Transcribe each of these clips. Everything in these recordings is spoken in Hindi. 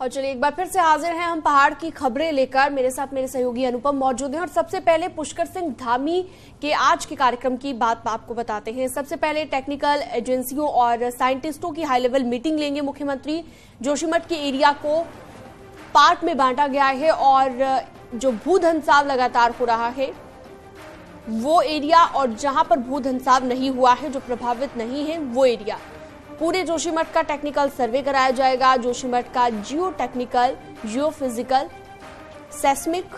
और चलिए एक बार फिर से हाजिर हैं हम पहाड़ की खबरें लेकर। मेरे साथ मेरे सहयोगी अनुपम मौजूद हैं और सबसे पहले पुष्कर सिंह धामी के आज के कार्यक्रम की बात आपको बताते हैं। सबसे पहले टेक्निकल एजेंसियों और साइंटिस्टों की हाई लेवल मीटिंग लेंगे मुख्यमंत्री। जोशीमठ के एरिया को पार्ट में बांटा गया है और जो भूधंसाव लगातार हो रहा है वो एरिया और जहां पर भूधंसाव नहीं हुआ है, जो प्रभावित नहीं है वो एरिया, पूरे जोशीमठ का टेक्निकल सर्वे कराया जाएगा। जोशीमठ का जियो टेक्निकल, जियो फिजिकल, सेस्मिक,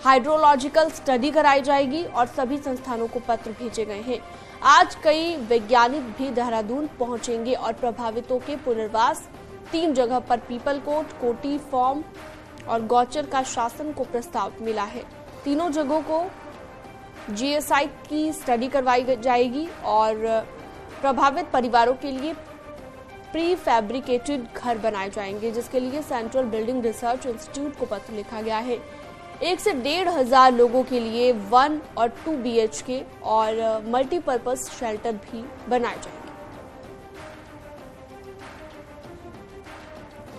हाइड्रोलॉजिकल स्टडी कराई जाएगी और सभी संस्थानों को पत्र भेजे गए हैं। आज कई वैज्ञानिक भी देहरादून पहुंचेंगे और प्रभावितों के पुनर्वास 3 जगह पर पीपलकोट, कोटी, फॉर्म और गौचर का शासन को प्रस्ताव मिला है। तीनों जगहों को जीएसआई की स्टडी करवाई जाएगी और प्रभावित परिवारों के लिए प्री फैब्रिकेटेड घर बनाए जाएंगे, जिसके लिए सेंट्रल बिल्डिंग रिसर्च इंस्टीट्यूट को पत्र लिखा गया है। 1 से 1,500 लोगों के लिए 1 और 2 BHK और मल्टीपर्पज शेल्टर भी बनाए जाएंगे।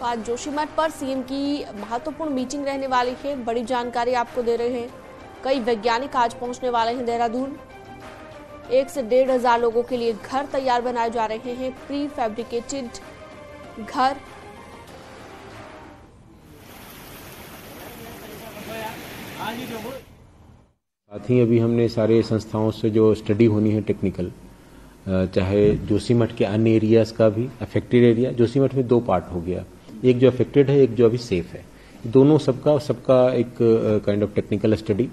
आज जोशीमठ पर सीएम की महत्वपूर्ण मीटिंग रहने वाली है। बड़ी जानकारी आपको दे रहे हैं। कई वैज्ञानिक आज पहुंचने वाले हैं देहरादून। 1 से 1,500 लोगों के लिए घर तैयार बनाए जा रहे हैं, प्री फैब्रिकेटेड घर। साथ ही अभी हमने सारे संस्थाओं से जो स्टडी होनी है टेक्निकल, चाहे जोशीमठ के अन्य एरियाज का भी अफेक्टेड एरिया, जोशीमठ में 2 पार्ट हो गया, एक जो अफेक्टेड है, एक जो अभी सेफ है। दोनों सबका एक काइंड ऑफ टेक्निकल स्टडी,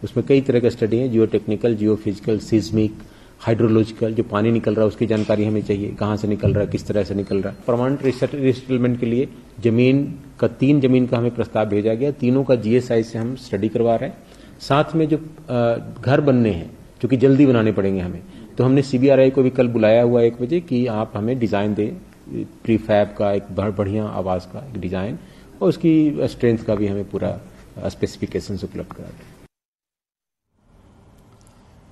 उसमें कई तरह का स्टडी है, जियो टेक्निकल, जियो फिजिकल, सीस्मिक, हाइड्रोलॉजिकल। जो पानी निकल रहा है उसकी जानकारी हमें चाहिए, कहाँ से निकल रहा है, किस तरह से निकल रहा है। परमानेंट रिसेटलमेंट के लिए 3 जमीन का हमें प्रस्ताव भेजा गया, तीनों का जीएसआई से हम स्टडी करवा रहे हैं। साथ में जो घर बनने हैं, जो कि जल्दी बनाने पड़ेंगे हमें, तो हमने CBRI को भी कल बुलाया हुआ 1 बजे कि आप हमें डिजाइन दें, प्रीफैब का एक बढ़िया आवाज का एक डिजाइन, और उसकी स्ट्रेंथ का भी हमें पूरा स्पेसिफिकेशंस उपलब्ध करा दें।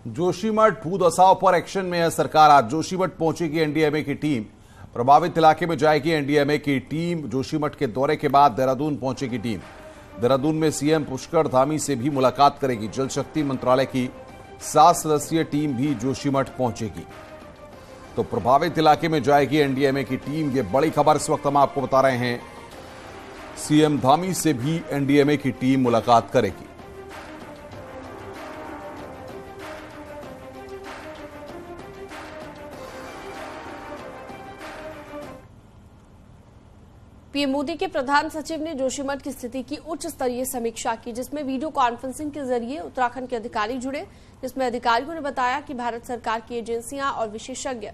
जोशीमठ भूधसाव पर एक्शन में है सरकार। आज जोशीमठ पहुंचेगी एनडीएमए की टीम, प्रभावित इलाके में जाएगी एनडीएमए की टीम। जोशीमठ के दौरे के बाद देहरादून पहुंचेगी टीम। देहरादून में सीएम पुष्कर धामी से भी मुलाकात करेगी। जल शक्ति मंत्रालय की 7 सदस्यीय टीम भी जोशीमठ पहुंचेगी। तो प्रभावित इलाके में जाएगी एनडीएमए की टीम। ये बड़ी खबर इस वक्त हम आपको बता रहे हैं। सीएम धामी से भी एनडीएमए की टीम मुलाकात करेगी। पीएम मोदी के प्रधान सचिव ने जोशीमठ की स्थिति की उच्च स्तरीय समीक्षा की, जिसमें वीडियो कॉन्फ्रेंसिंग के जरिए उत्तराखंड के अधिकारी जुड़े, जिसमें अधिकारियों ने बताया कि भारत सरकार की एजेंसियां और विशेषज्ञ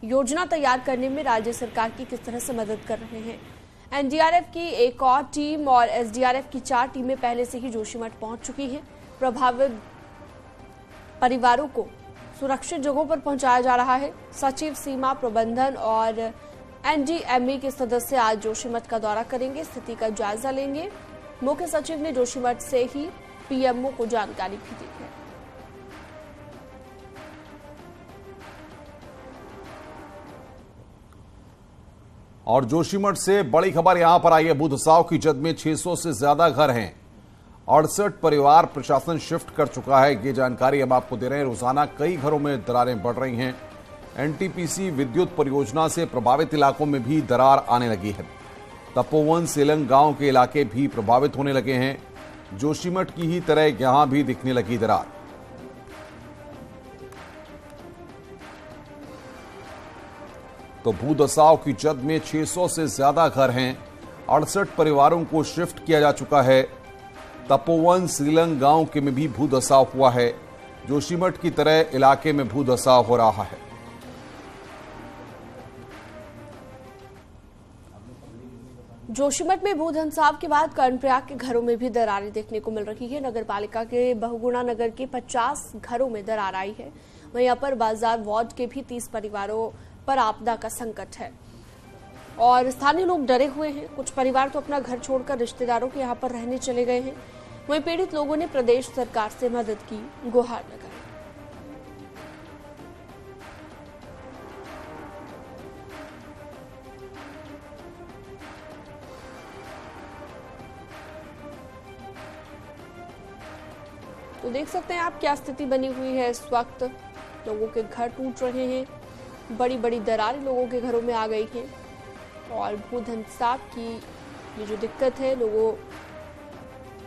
योजना तैयार करने में राज्य सरकार की किस तरह से मदद कर रहे हैं। एनडीआरएफ की एक और टीम और एसडीआरएफ की 4 टीमें पहले से ही जोशीमठ पहुंच चुकी हैं। प्रभावित परिवारों को सुरक्षित जगहों पर पहुंचाया जा रहा है। सचिव, सीमा प्रबंधन और एनडीएमए के सदस्य आज जोशीमठ का दौरा करेंगे, स्थिति का जायजा लेंगे। मुख्य सचिव ने जोशीमठ से ही पीएमओ को जानकारी भी दी है। और जोशीमठ से बड़ी खबर यहां पर आई है। भूधसाव की जद में 600 से ज्यादा घर हैं, 68 परिवार प्रशासन शिफ्ट कर चुका है। ये जानकारी हम आपको दे रहे हैं। रोजाना कई घरों में दरारें बढ़ रही हैं। एनटीपीसी विद्युत परियोजना से प्रभावित इलाकों में भी दरार आने लगी है। तपोवन, सेलंग गांव के इलाके भी प्रभावित होने लगे हैं। जोशीमठ की ही तरह यहां भी दिखने लगी दरार। तो भूधसाव की जद में 600 से ज्यादा घर हैं, 68 परिवारों को शिफ्ट किया जा चुका है। तपोवन, सीलंग गांव के में भी भूधसाव हुआ है। जोशीमठ की तरह इलाके में भूधसाव हो रहा है। जोशीमठ में भूधंसाव के बाद कर्णप्रयाग के घरों में भी दरारें देखने को मिल रही है। नगर पालिका के बहुगुणा नगर के 50 घरों में दरार आई है। वहीं अपर बाजार वार्ड के भी 30 परिवारों पर आपदा का संकट है और स्थानीय लोग डरे हुए हैं। कुछ परिवार तो अपना घर छोड़कर रिश्तेदारों के यहां पर रहने चले गए हैं। वहीं पीड़ित लोगों ने प्रदेश सरकार से मदद की गुहार लगाई। तो देख सकते हैं आप क्या स्थिति बनी हुई है इस वक्त। लोगों के घर टूट रहे हैं, बड़ी बड़ी दरारें लोगों के घरों में आ गई हैं और भूधंसाब की ये जो दिक्कत है, लोगों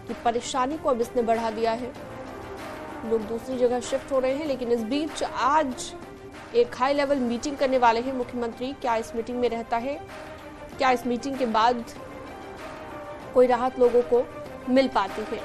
की परेशानी को अब इसने बढ़ा दिया है। लोग दूसरी जगह शिफ्ट हो रहे हैं, लेकिन इस बीच आज एक हाई लेवल मीटिंग करने वाले हैं मुख्यमंत्री। क्या इस मीटिंग में रहता है, क्या इस मीटिंग के बाद कोई राहत लोगों को मिल पाती है?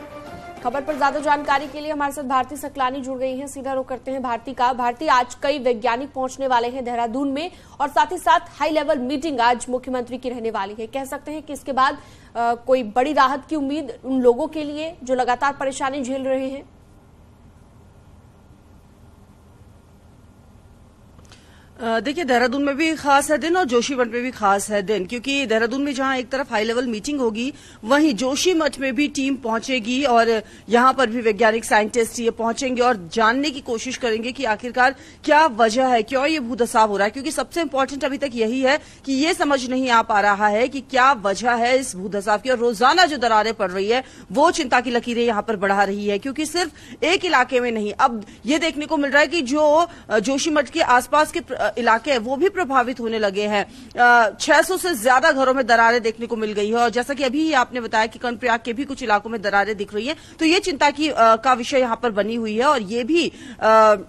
खबर पर ज्यादा जानकारी के लिए हमारे साथ भारती सकलानी जुड़ गई हैं। सीधा रुख करते हैं भारती का। भारती, आज कई वैज्ञानिक पहुंचने वाले हैं देहरादून में और साथ ही साथ हाई लेवल मीटिंग आज मुख्यमंत्री की रहने वाली है। कह सकते हैं कि इसके बाद कोई बड़ी राहत की उम्मीद उन लोगों के लिए जो लगातार परेशानी झेल रहे हैं? देखिए, देहरादून में भी खास है दिन और जोशीमठ में भी खास है दिन, क्योंकि देहरादून में जहां एक तरफ हाई लेवल मीटिंग होगी, वहीं जोशीमठ में भी टीम पहुंचेगी और यहां पर भी वैज्ञानिक साइंटिस्ट ये पहुंचेंगे और जानने की कोशिश करेंगे कि आखिरकार क्या वजह है, क्यों ये भूधसाव हो रहा है। क्योंकि सबसे इंपॉर्टेंट अभी तक यही है कि ये समझ नहीं आ पा रहा है कि क्या वजह है इस भूधसाव की, और रोजाना जो दरारें पड़ रही है वो चिंता की लकीरें यहां पर बढ़ा रही है। क्योंकि सिर्फ एक इलाके में नहीं, अब ये देखने को मिल रहा है कि जो जोशीमठ के आसपास के इलाके हैं वो भी प्रभावित होने लगे हैं। 600 से ज्यादा घरों में दरारें देखने को मिल गई है और जैसा कि अभी आपने बताया कि कर्णप्रयाग के भी कुछ इलाकों में दरारें दिख रही हैं, तो ये चिंता का विषय यहां पर बनी हुई है। और ये भी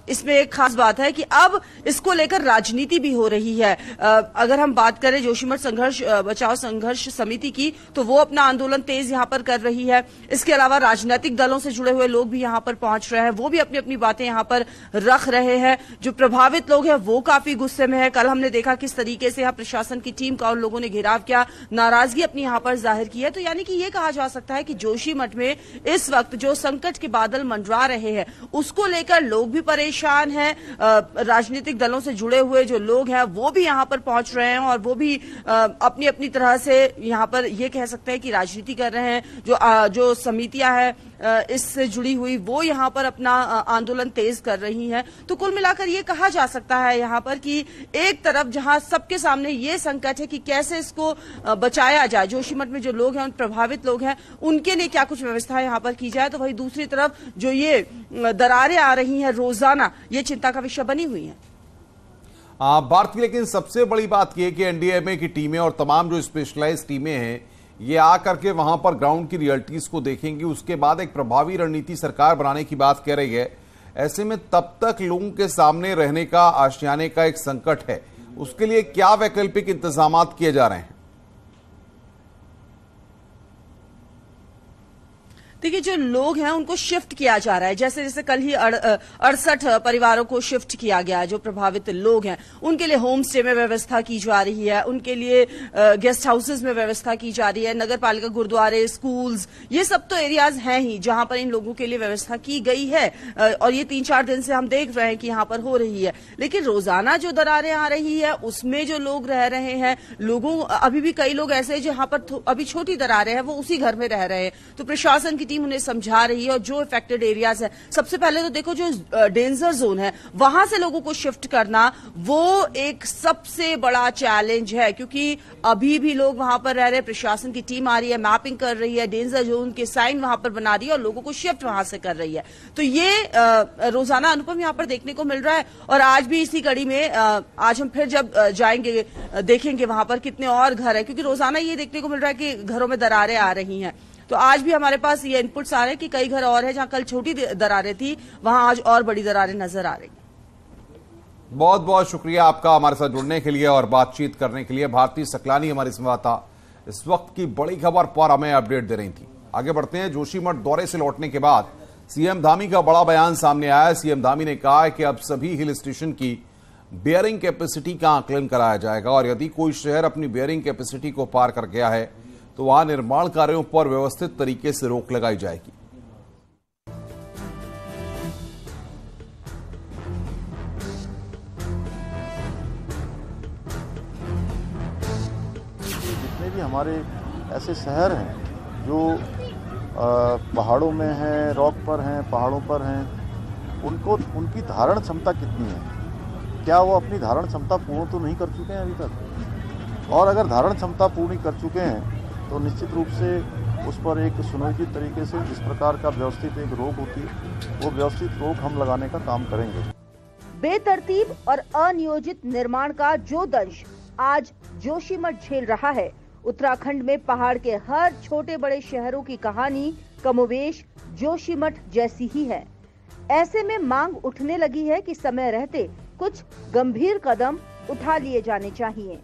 इसमें एक खास बात है कि अब इसको लेकर राजनीति भी हो रही है। अगर हम बात करें जोशीमठ संघर्ष बचाओ संघर्ष समिति की, तो वो अपना आंदोलन तेज यहां पर कर रही है। इसके अलावा राजनीतिक दलों से जुड़े हुए लोग भी यहां पर पहुंच रहे हैं, वो भी अपनी अपनी बातें यहां पर रख रहे हैं। जो प्रभावित लोग हैं वो काफी गुस्से में है। कल हमने देखा किस तरीके से यहाँ प्रशासन की टीम का और लोगों ने घेराव किया, नाराजगी अपनी यहाँ पर जाहिर की है। तो यानी कि ये कहा जा सकता है कि जोशीमठ में इस वक्त जो संकट के बादल मंडरा रहे हैं उसको लेकर लोग भी परेशान हैं। राजनीतिक दलों से जुड़े हुए जो लोग हैं वो भी यहाँ पर पहुंच रहे हैं और वो भी अपनी अपनी तरह से यहाँ पर ये कह सकते हैं कि राजनीति कर रहे हैं। जो समितियां हैं इससे जुड़ी हुई वो यहाँ पर अपना आंदोलन तेज कर रही हैं। तो कुल मिलाकर ये कहा जा सकता है यहाँ पर कि एक तरफ जहां सबके सामने ये संकट है कि कैसे इसको बचाया जाए, जोशीमठ में जो लोग हैं, प्रभावित लोग हैं, उनके लिए क्या कुछ व्यवस्था यहाँ पर की जाए, तो वही दूसरी तरफ जो ये दरारें आ रही हैं रोजाना, ये चिंता का विषय बनी हुई है। भारत, लेकिन सबसे बड़ी बात यह कि एनडीएमए की टीमें और तमाम जो स्पेशलाइज्ड टीमें हैं ये आकर के वहां पर ग्राउंड की रियलिटीज को देखेंगी, उसके बाद एक प्रभावी रणनीति सरकार बनाने की बात कह रही है। ऐसे में तब तक लोगों के सामने रहने का, आशियाने का एक संकट है, उसके लिए क्या वैकल्पिक इंतजाम किए जा रहे हैं? देखिए, जो लोग हैं उनको शिफ्ट किया जा रहा है। जैसे जैसे कल ही 68 परिवारों को शिफ्ट किया गया है। जो प्रभावित लोग हैं उनके लिए होम स्टे में व्यवस्था की जा रही है, उनके लिए गेस्ट हाउसेज में व्यवस्था की जा रही है। नगर पालिका, गुरुद्वारे, स्कूल्स, ये सब तो एरियाज हैं ही जहां पर इन लोगों के लिए व्यवस्था की गई है और ये 3-4 दिन से हम देख रहे हैं कि यहाँ पर हो रही है। लेकिन रोजाना जो दरारें आ रही है उसमें जो लोग रह रहे हैं, लोगों अभी भी कई लोग ऐसे जहां पर अभी छोटी दरारें हैं वो उसी घर में रह रहे हैं। तो प्रशासन की टीम उन्हें समझा रही है और जो इफेक्टेड एरियाज है, सबसे पहले तो देखो जो डेंजर जोन है वहां से लोगों को शिफ्ट करना वो एक सबसे बड़ा चैलेंज है, क्योंकि अभी भी लोग वहां पर रह रहे हैं। प्रशासन की टीम आ रही है, मैपिंग कर रही है, डेंजर जोन के साइन वहां पर बना रही है और लोगों को शिफ्ट वहां से कर रही है। तो ये रोजाना अनुपम यहां पर देखने को मिल रहा है। और आज भी इसी कड़ी में आज हम फिर जब जाएंगे देखेंगे वहां पर कितने और घर है, क्योंकि रोजाना ये देखने को मिल रहा है कि घरों में दरारें आ रही हैं। तो आज भी हमारे पास ये इनपुट्स आ रहे हैं कि कई घर और हैं जहां कल छोटी दरारें थी, वहां आज और बड़ी दरारें नजर आ रही हैं। बहुत बहुत शुक्रिया आपका हमारे साथ जुड़ने के लिए और बातचीत करने के लिए। भारती सकलानी हमारी संवाददाता इस वक्त की बड़ी खबर पर हमें अपडेट दे रही थी। आगे बढ़ते हैं। जोशीमठ दौरे से लौटने के बाद सीएम धामी का बड़ा बयान सामने आया। सीएम धामी ने कहा है कि अब सभी हिल स्टेशन की बेयरिंग कैपेसिटी का आकलन कराया जाएगा और यदि कोई शहर अपनी बेयरिंग कैपेसिटी को पार कर गया है तो वहां निर्माण कार्यों पर व्यवस्थित तरीके से रोक लगाई जाएगी। जितने भी हमारे ऐसे शहर हैं जो पहाड़ों में हैं, रॉक पर हैं, पहाड़ों पर हैं, उनकी धारण क्षमता कितनी है, क्या वो अपनी धारण क्षमता पूर्ण तो नहीं कर चुके हैं अभी तक? और अगर धारण क्षमता पूर्ण कर चुके हैं तो निश्चित रूप से उस पर एक सुनियोजित तरीके से जिस प्रकार का व्यवस्थित एक रोक होती है वो व्यवस्थित रोक हम लगाने का काम करेंगे। बेतरतीब और अनियोजित निर्माण का जो दंश आज जोशीमठ झेल रहा है, उत्तराखंड में पहाड़ के हर छोटे बड़े शहरों की कहानी कमोवेश जोशीमठ जैसी ही है। ऐसे में मांग उठने लगी है कि समय रहते कुछ गंभीर कदम उठा लिए जाने चाहिए।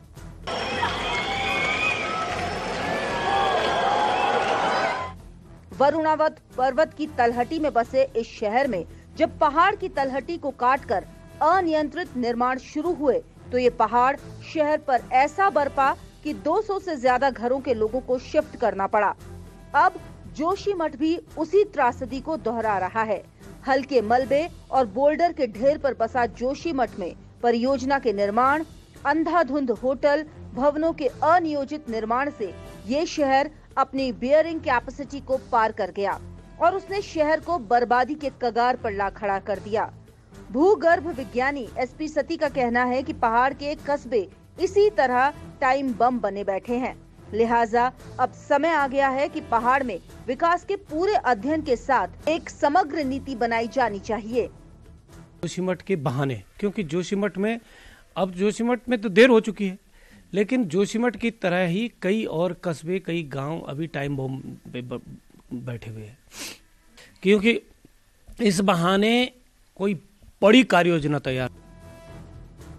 वरुणावत पर्वत की तलहटी में बसे इस शहर में जब पहाड़ की तलहटी को काटकर अनियंत्रित निर्माण शुरू हुए तो ये पहाड़ शहर पर ऐसा बरपा कि 200 से ज्यादा घरों के लोगों को शिफ्ट करना पड़ा। अब जोशीमठ भी उसी त्रासदी को दोहरा रहा है। हल्के मलबे और बोल्डर के ढेर पर बसा जोशीमठ में परियोजना के निर्माण, अंधाधुंध होटल, भवनों के अनियोजित निर्माण से ये शहर अपनी बियरिंग कैपेसिटी को पार कर गया और उसने शहर को बर्बादी के कगार पर ला खड़ा कर दिया। भूगर्भ विज्ञानी एसपी सती का कहना है कि पहाड़ के कस्बे इसी तरह टाइम बम बने बैठे हैं। लिहाजा अब समय आ गया है कि पहाड़ में विकास के पूरे अध्ययन के साथ एक समग्र नीति बनाई जानी चाहिए। जोशीमठ के बहाने, क्योंकि जोशीमठ में तो देर हो चुकी है, लेकिन जोशीमठ की तरह ही कई और कस्बे, कई गांव अभी टाइम बम पे बैठे हुए हैं, क्योंकि इस बहाने कोई बड़ी कार्य योजना तैयार।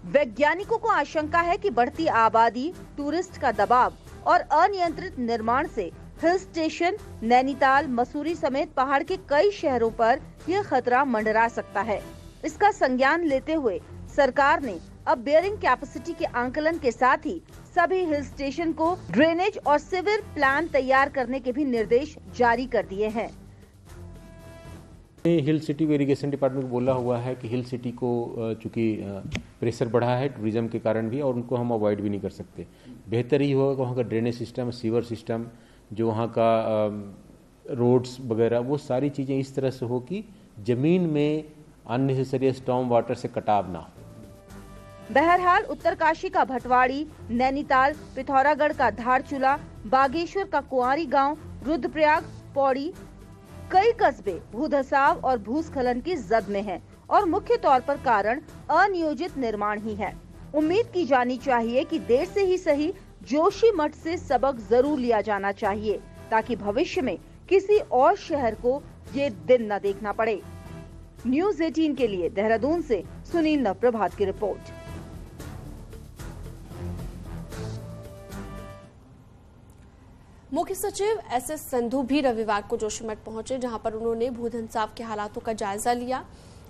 वैज्ञानिकों को आशंका है कि बढ़ती आबादी, टूरिस्ट का दबाव और अनियंत्रित निर्माण से हिल स्टेशन, नैनीताल, मसूरी समेत पहाड़ के कई शहरों पर यह खतरा मंडरा सकता है। इसका संज्ञान लेते हुए सरकार ने अब बियरिंग कैपेसिटी के आंकलन के साथ ही सभी हिल स्टेशन को ड्रेनेज और सीवर प्लान तैयार करने के भी निर्देश जारी कर दिए हैं। हिल सिटी को इरिगेशन डिपार्टमेंट को बोला हुआ है कि हिल सिटी को चूंकि प्रेशर बढ़ा है टूरिज्म के कारण भी, और उनको हम अवॉइड भी नहीं कर सकते। बेहतर ही होगा कि वहाँ का ड्रेनेज सिस्टम, सीवर सिस्टम, जो वहाँ का रोड्स वगैरह, वो सारी चीज़ें इस तरह से हो कि ज़मीन में अननेसेसरी स्टॉर्म वाटर से कटाव ना हो। बहरहाल उत्तरकाशी का भटवाड़ी, नैनीताल, पिथौरागढ़ का धारचूला, बागेश्वर का कुंवारी गांव, रुद्रप्रयाग, पौड़ी, कई कस्बे भूधसाव और भूस्खलन की जद में हैं और मुख्य तौर पर कारण अनियोजित निर्माण ही है। उम्मीद की जानी चाहिए कि देर से ही सही जोशीमठ से सबक जरूर लिया जाना चाहिए ताकि भविष्य में किसी और शहर को ये दिन न देखना पड़े। न्यूज़ 18 के लिए देहरादून से सुनील नवप्रभात की रिपोर्ट। मुख्य सचिव एसएस संधू भी रविवार को जोशीमठ पहुंचे, जहां पर उन्होंने भूधंसाव के हालातों का जायजा लिया।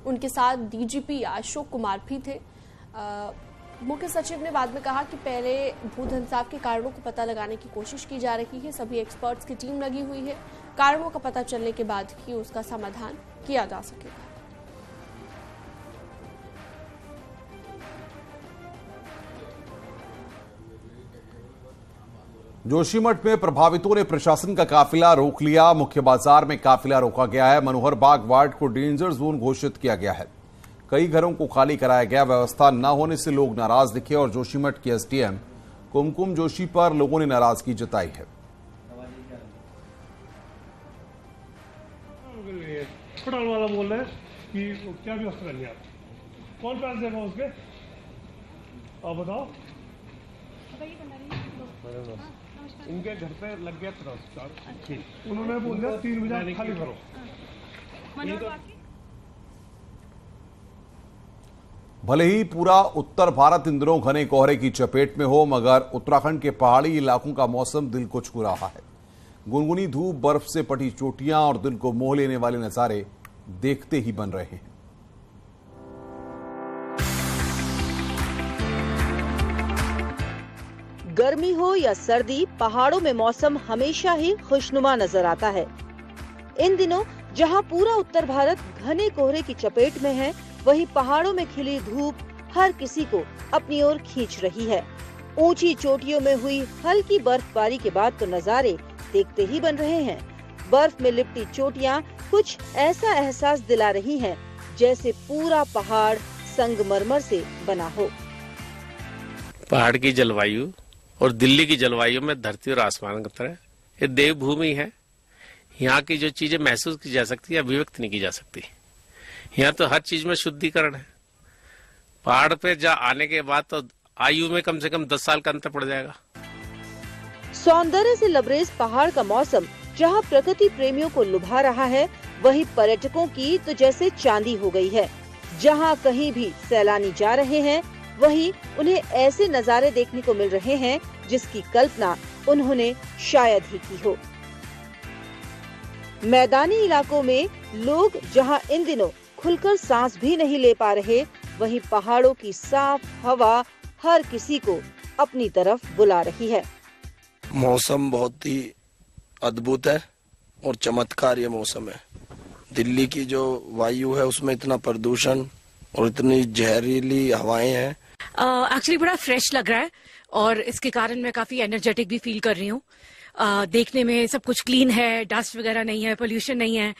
उनके साथ डीजीपी अशोक कुमार भी थे। मुख्य सचिव ने बाद में कहा कि पहले भूधंसाव के कारणों को पता लगाने की कोशिश की जा रही है। सभी एक्सपर्ट्स की टीम लगी हुई है। कारणों का पता चलने के बाद ही उसका समाधान किया जा सकेगा। जोशीमठ में प्रभावितों ने प्रशासन का काफिला रोक लिया। मुख्य बाजार में काफिला रोका गया है। मनोहर बाग वार्ड को डेंजर जोन घोषित किया गया है। कई घरों को खाली कराया गया। व्यवस्था न होने से लोग नाराज दिखे और जोशीमठ की एसडीएम कुमकुम जोशी पर लोगों ने नाराजगी जताई है। अस्पताल वाला बोल रहे हैं कि क्या व्यवस्था करनी है, आप कौन पैसे देगा उसके, आप बताओ। इनके घर पे लग गया ट्रस्ट, उन्होंने बोल दिया 3 बजे खाली करो। भले ही पूरा उत्तर भारत इन दिनों घने कोहरे की चपेट में हो, मगर उत्तराखंड के पहाड़ी इलाकों का मौसम दिल को छू रहा है। गुनगुनी धूप, बर्फ से पटी चोटियां और दिल को मोह लेने वाले नजारे देखते ही बन रहे हैं। गर्मी हो या सर्दी, पहाड़ों में मौसम हमेशा ही खुशनुमा नजर आता है। इन दिनों जहां पूरा उत्तर भारत घने कोहरे की चपेट में है, वहीं पहाड़ों में खिली धूप हर किसी को अपनी ओर खींच रही है। ऊंची चोटियों में हुई हल्की बर्फबारी के बाद तो नजारे देखते ही बन रहे हैं। बर्फ में लिपटी चोटियां कुछ ऐसा एहसास दिला रही हैं, जैसे पूरा पहाड़ संगमरमर से बना हो। पहाड़ की जलवायु और दिल्ली की जलवायु में धरती और आसमान की तरह ये देवभूमि है। यहाँ की जो चीजें महसूस की जा सकती है अभिव्यक्त नहीं की जा सकती। यहाँ तो हर चीज में शुद्धिकरण है। पहाड़ पे जा आने के बाद तो आयु में कम से कम 10 साल का अंतर पड़ जाएगा। सौंदर्य से लबरेज पहाड़ का मौसम जहां प्रकृति प्रेमियों को लुभा रहा है, वहीं पर्यटकों की तो जैसे चांदी हो गई है। जहां कहीं भी सैलानी जा रहे हैं, वहीं उन्हें ऐसे नजारे देखने को मिल रहे हैं जिसकी कल्पना उन्होंने शायद ही की हो। मैदानी इलाकों में लोग जहां इन दिनों खुलकर सांस भी नहीं ले पा रहे, वहीं पहाड़ों की साफ हवा हर किसी को अपनी तरफ बुला रही है। मौसम बहुत ही अद्भुत है और चमत्कार ये मौसम है। दिल्ली की जो वायु है उसमें इतना प्रदूषण और इतनी जहरीली हवाएं हैं। एक्चुअली बड़ा फ्रेश लग रहा है और इसके कारण मैं काफी एनर्जेटिक भी फील कर रही हूँ। देखने में सब कुछ क्लीन है, डस्ट वगैरह नहीं है, पोल्यूशन नहीं है,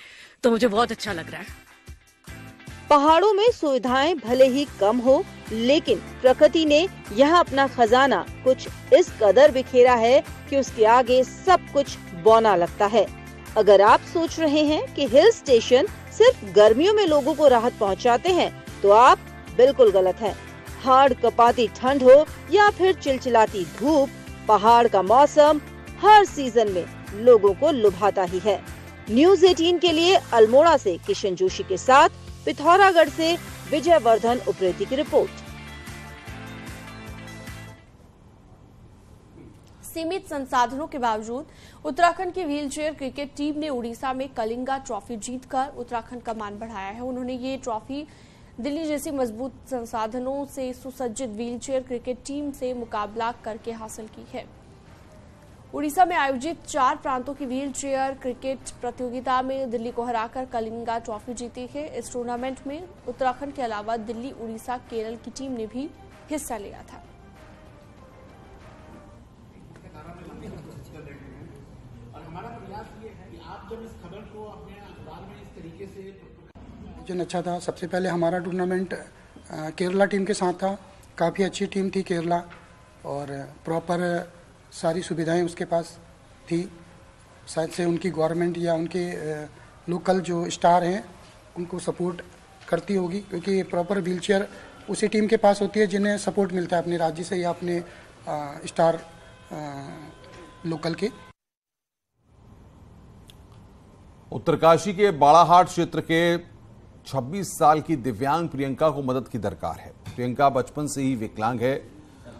तो मुझे बहुत अच्छा लग रहा है। पहाड़ों में सुविधाएं भले ही कम हो, लेकिन प्रकृति ने यहाँ अपना खजाना कुछ इस कदर बिखेरा है कि उसके आगे सब कुछ बौना लगता है। अगर आप सोच रहे हैं कि हिल स्टेशन सिर्फ गर्मियों में लोगों को राहत पहुँचाते हैं, तो आप बिल्कुल गलत हैं। हाड़ कपाती ठंड हो या फिर चिलचिलाती धूप, पहाड़ का मौसम हर सीजन में लोगों को लुभाता ही है। न्यूज़ 18 के लिए अल्मोड़ा से किशन जोशी के साथ पिथौरागढ़ से विजय वर्धन उप्रेती की रिपोर्ट। सीमित संसाधनों के बावजूद उत्तराखंड की व्हीलचेयर क्रिकेट टीम ने उड़ीसा में कलिंगा ट्रॉफी जीतकर उत्तराखंड का मान बढ़ाया है। उन्होंने ये ट्रॉफी दिल्ली जैसी मजबूत संसाधनों से सुसज्जित व्हीलचेयर क्रिकेट टीम से मुकाबला करके हासिल की है। उड़ीसा में आयोजित 4 प्रांतों की व्हीलचेयर क्रिकेट प्रतियोगिता में दिल्ली को हराकर कलिंगा ट्रॉफी जीती है। इस टूर्नामेंट में उत्तराखंड के अलावा दिल्ली, उड़ीसा, केरल की टीम ने भी हिस्सा लिया था। जो अच्छा था, सबसे पहले हमारा टूर्नामेंट केरला टीम के साथ था। काफ़ी अच्छी टीम थी केरला और प्रॉपर सारी सुविधाएं उसके पास थी। शायद से उनकी गवर्नमेंट या उनके लोकल जो स्टार हैं उनको सपोर्ट करती होगी, क्योंकि प्रॉपर व्हीलचेयर उसी टीम के पास होती है जिन्हें सपोर्ट मिलता है अपने राज्य से या अपने स्टार लोकल के। उत्तरकाशी के बाड़ाहाट क्षेत्र के 26 साल की दिव्यांग प्रियंका को मदद की दरकार है। प्रियंका बचपन से ही विकलांग है।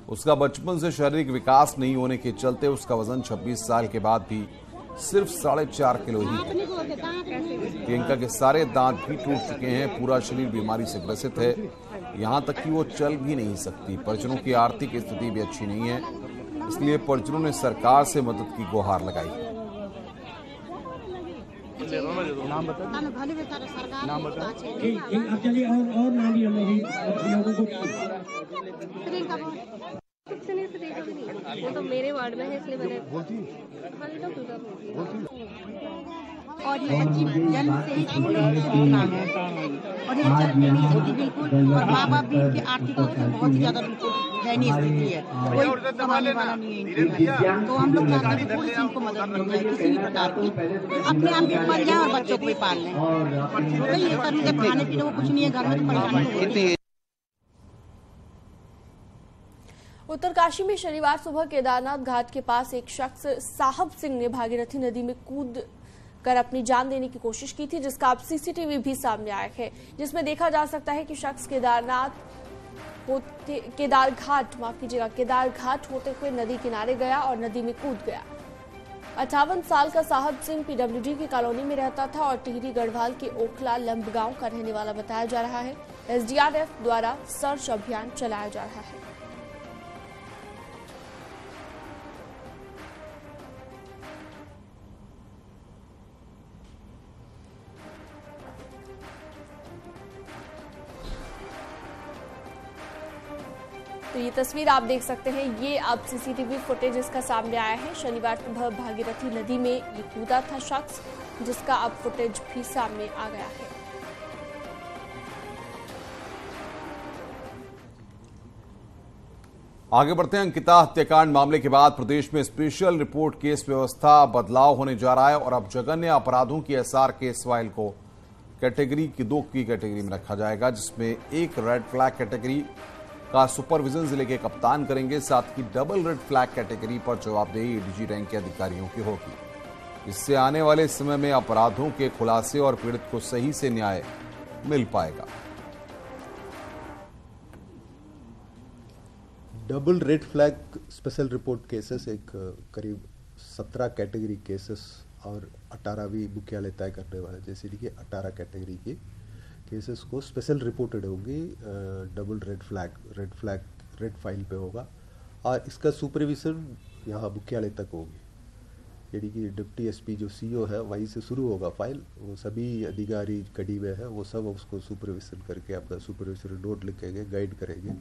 उसका बचपन से शारीरिक विकास नहीं होने के चलते उसका वजन 26 साल के बाद भी सिर्फ 4.5 किलो ही है। प्रियंका के सारे दांत भी टूट चुके हैं। पूरा शरीर बीमारी से ग्रसित है। यहां तक कि वो चल भी नहीं सकती। परिजनों की आर्थिक स्थिति भी अच्छी नहीं है, इसलिए परिजनों ने सरकार से मदद की गुहार लगाई। नाम बता नाम बता चलिए और नाम ही लोगों को वो तो मेरे वार्ड में है, इसलिए मैंने और ये बच्ची जन्म से ही पूरी रूप से विकलांग है और ये चल भी नहीं सकती बिल्कुल। और माँ बाप भी इसके आर्थिक रूप से बहुत ही ज्यादा बिल्कुल दयनीय स्थिति है, कोई संभालने वाला नहीं है। तो हम लोग चाहते हैं कि पूरी इनको मदद मिल जाए किसी भी प्रकार की, अपने आप भी पल जाए और बच्चों को भी पाल लें। तो ये कर जब खाने पीने को कुछ नहीं है घर में, तो परेशानी होती है। उत्तरकाशी में शनिवार सुबह केदारनाथ घाट के पास एक शख्स साहब सिंह ने भागीरथी नदी में कूद कर अपनी जान देने की कोशिश की थी, जिसका अब सीसीटीवी भी सामने आया है, जिसमें देखा जा सकता है कि शख्स केदार घाट होते हुए नदी किनारे गया और नदी में कूद गया। 58 साल का साहब सिंह पीडब्ल्यूडी की कॉलोनी में रहता था और टिहरी गढ़वाल के ओखला लंबगांव का रहने वाला बताया जा रहा है। एसडीआरएफ द्वारा सर्च अभियान चलाया जा रहा है। तो ये तस्वीर आप देख सकते हैं, ये अब सीसीटीवी फुटेज इसका सामने आया है। शनिवार सुबह भागीरथी नदी में ये कूदा था शख्स, जिसका अब फुटेज भी सामने आ गया है। आगे बढ़ते हैं। अंकिता हत्याकांड मामले के बाद प्रदेश में स्पेशल रिपोर्ट केस व्यवस्था बदलाव होने जा रहा है और अब जघन्य अपराधों की एसआर केस फाइल को कैटेगरी की 2 की कैटेगरी में रखा जाएगा, जिसमें एक रेड फ्लैग कैटेगरी का सुपरविजन जिले के कप्तान करेंगे। साथ ही डबल रेड फ्लैग कैटेगरी पर जवाबदेही एडीजी रैंक के अधिकारियों की होगी। इससे आने वाले समय में अपराधों के खुलासे और पीड़ित को सही से न्याय मिल पाएगा। Double red flag special report cases एक करीब 17 कैटेगरी केसेस और 18वीं मुख्यालय तय करने वाले, जैसे कि 18 कैटेगरी के केसेस को स्पेशल रिपोर्टेड होंगी। डबल रेड फाइल पे होगा और इसका सुपरविजन यहाँ मुख्यालय तक होगी, यानी कि डिप्टी एसपी जो सीओ है वहीं से शुरू होगा फाइल। वो सभी अधिकारी कड़ी में है, वो सब उसको सुपरविजन करके अपना सुपरविजन नोट लिखेंगे, गाइड करेंगे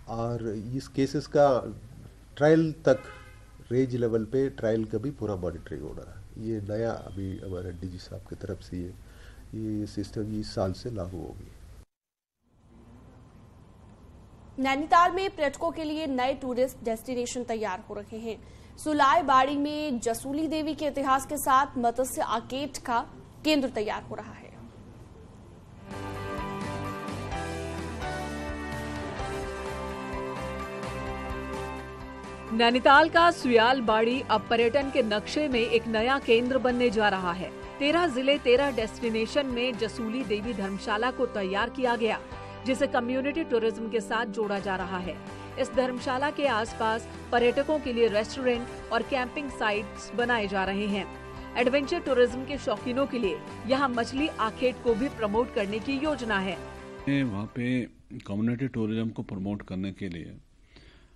और इस केसेस का ट्रायल तक रेंज लेवल पे ट्रायल का भी पूरा मॉनिटरिंग हो रहा है। ये नया अभी हमारे डीजी साहब की तरफ से ये सिस्टम इस साल से लागू होगी। नैनीताल में पर्यटकों के लिए नए टूरिस्ट डेस्टिनेशन तैयार हो रहे हैं। सुलाय बाड़ी में जसूली देवी के इतिहास के साथ मत्स्य आर्केड का केंद्र तैयार हो रहा है। नैनीताल का सुयाल बाड़ी अब पर्यटन के नक्शे में एक नया केंद्र बनने जा रहा है। 13 जिले 13 डेस्टिनेशन में जसूली देवी धर्मशाला को तैयार किया गया, जिसे कम्युनिटी टूरिज्म के साथ जोड़ा जा रहा है। इस धर्मशाला के आसपास पर्यटकों के लिए रेस्टोरेंट और कैंपिंग साइट्स बनाए जा रहे हैं। एडवेंचर टूरिज्म के शौकीनों के लिए यहाँ मछली आर्केड को भी प्रमोट करने की योजना है। वहाँ पे कम्युनिटी टूरिज्म को प्रमोट करने के लिए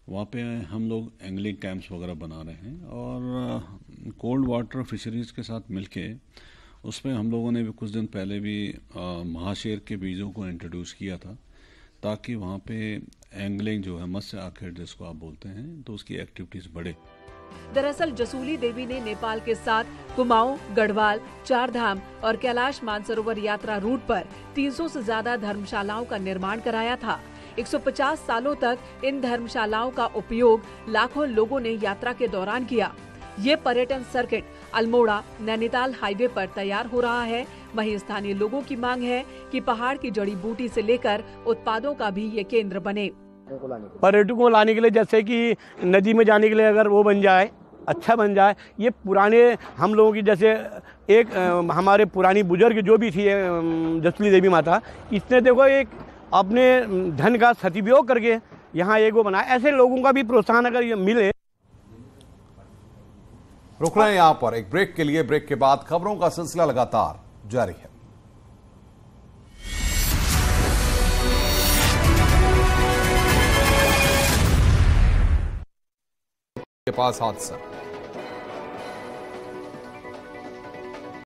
वहाँ पे हम लोग एंगलिंग कैंप्स वगैरह बना रहे हैं और कोल्ड वाटर फिशरीज के साथ मिलके उसमें हम लोगों ने भी कुछ दिन पहले भी महाशेर के बीजों को इंट्रोड्यूस किया था, ताकि वहाँ पे एंगलिंग जो है मत्स्य आर्केड जिसको आप बोलते हैं, तो उसकी एक्टिविटीज बढ़े। दरअसल जसूली देवी ने नेपाल के साथ कुमाऊं, गढ़वाल, चारधाम और कैलाश मानसरोवर यात्रा रूट पर 300 से ज्यादा धर्मशालाओं का निर्माण कराया था। 150 सालों तक इन धर्मशालाओं का उपयोग लाखों लोगों ने यात्रा के दौरान किया। ये पर्यटन सर्किट अल्मोड़ा नैनीताल हाईवे पर तैयार हो रहा है। वहीं स्थानीय लोगों की मांग है कि पहाड़ की जड़ी बूटी से लेकर उत्पादों का भी ये केंद्र बने। पर्यटकों को लाने के लिए, जैसे कि नदी में जाने के लिए अगर वो बन जाए, अच्छा बन जाए। ये पुराने हम लोगों की, जैसे एक हमारे पुरानी बुजुर्ग जो भी थी जसूली देवी माता, इसने देखो एक अपने धन का सदुपयोग करके यहाँ एक वो बनाया। ऐसे लोगों का भी प्रोत्साहन अगर ये मिले। रुक रहे हैं यहाँ पर एक ब्रेक के लिए। ब्रेक के बाद खबरों का सिलसिला लगातार जारी है। के पास हादसा